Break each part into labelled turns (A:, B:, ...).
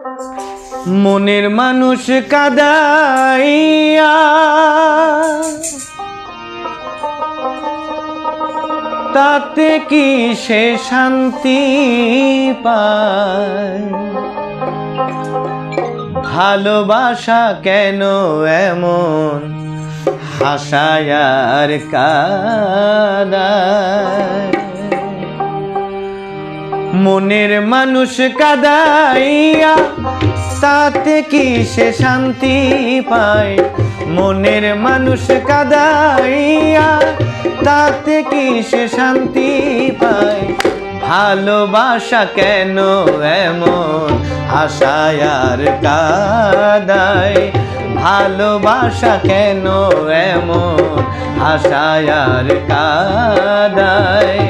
A: মনের মানুষ কাদাইয়া তাতে কি সে শান্তি পায়? ভালোবাসা কেন এমন হাসায় আর কাদায়? মনের মানুষ কাদাইয়া তাতে কি সে শান্তি পায়? মনের মানুষ কাদাইয়া তাতে কি সে শান্তি পায়? ভালোবাসা কেন এমন হাসায় আর কাদায়? ভালোবাসা কেন এমন হাসায় আর কাদায়?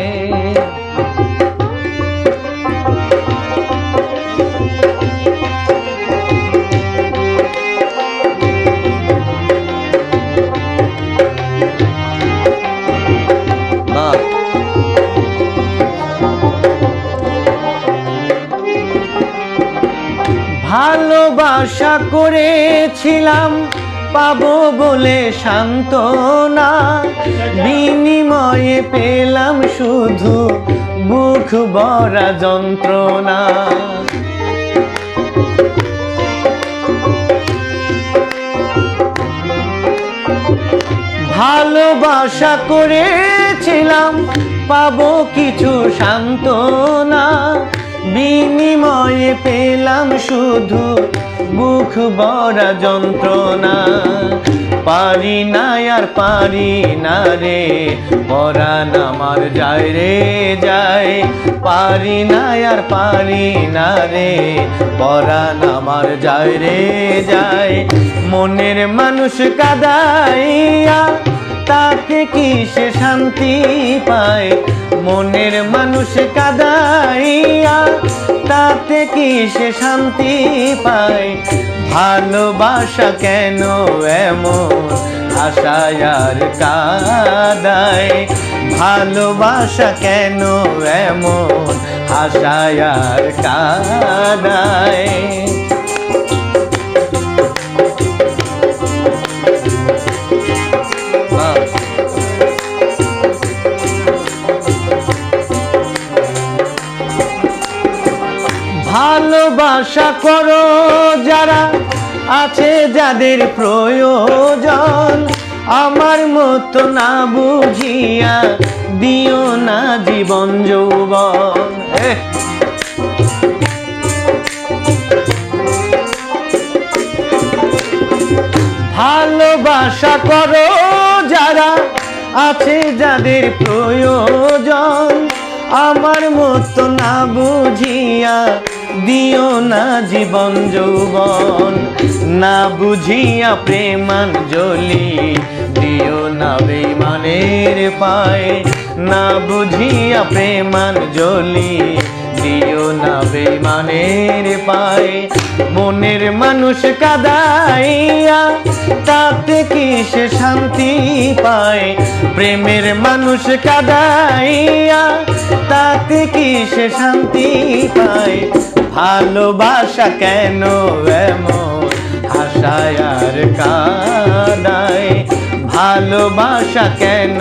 A: ভালোবাসা করেছিলাম পাবো বলে সান্ত্বনা, বিনিময়ে পেলাম শুধু বুক ভরা যন্ত্রণা। ভালোবাসা করেছিলাম পাবো কিছু সান্ত্বনা, বিনিময়ে পেলাম শুধু বুক ভরা যন্ত্রণা। পারি না আর পারি না রে, পরাণ আমার যায় রে যায়। পারি না আর পারি না রে, পরাণ আমার যায় রে যায়। মনের মানুষ কাদাইয়া তাতে কি সে শান্তি পায়? মনের মানুষ কাদাইয়া তাতে কি সে শান্তি পায়? ভালোবাসা কেন এমন হাসায় আর কাদায়? ভালোবাসা কেন এমন হাসায় আর কাদায়? ভালোবাসা করো যারা আছে যাদের প্রয়োজন, আমার মতো না বুঝিয়া দিও না জীবন যৌবন। ভালোবাসা করো যারা আছে যাদের প্রয়োজন, আমার মতো না বুঝিয়া দিও না জীবন যৌবন। না বুঝিয়া প্রেমাঞ্জলি দিও না বেঈমানের পায়। না বুঝিয়া প্রেমাঞ্জলি দিও না বেঈমানের পায়। মনের মানুষ কাদাইয়া তাতে কি সে শান্তি পায়? প্রেমের মানুষ কাদাইয়া তাতে কি সে শান্তি পায়? ভালোবাসা কেন এমন হাসায় আর কাদায়? ভালোবাসা কেন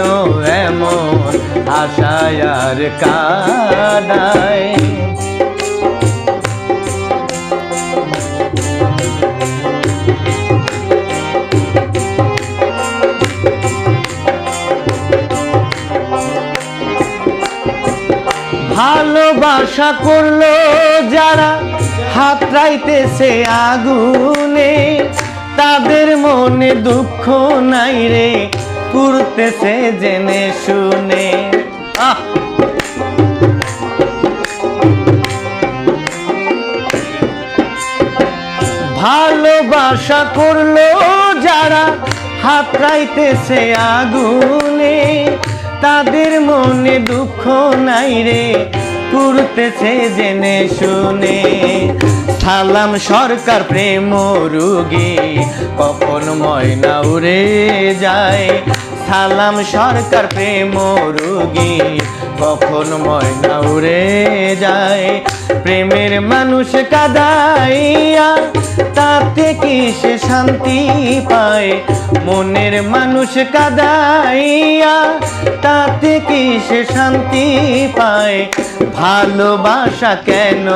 A: এমন হাসায় আর কাদায়? ভালোবাসা করলো যারা হাতড়াইতেছে আগুনে, তাদের মনে দুঃখ নাই রে, পুড়তেছে জেনে শুনে। ভালোবাসা করলো যারা হাতড়াইতেছে আগুনে, তাদের মনে দুঃখ নাই রে, পুড়তেছে জেনে শুনে। সালাম সরকার প্রেম রোগী কখন ময়না উড়ে যায়। সালাম সরকার প্রেম রোগী কখন ময়না উড়ে যায়। প্রেমের মানুষ কাদাইয়া তাতে কি সে শান্তি পায়, মনের মানুষ কাদাইয়া তাতে কি সে শান্তি পায়। ভালোবাসা কেন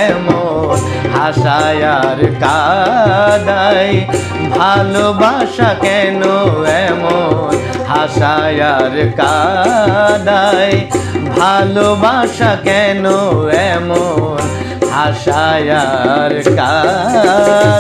A: এমন হাসায় আর কাদায়, ভালোবাসা কেন এমন হাসায় আর কাদায়, ভালোবাসা কেন এমন হাসায় আর কাদায়।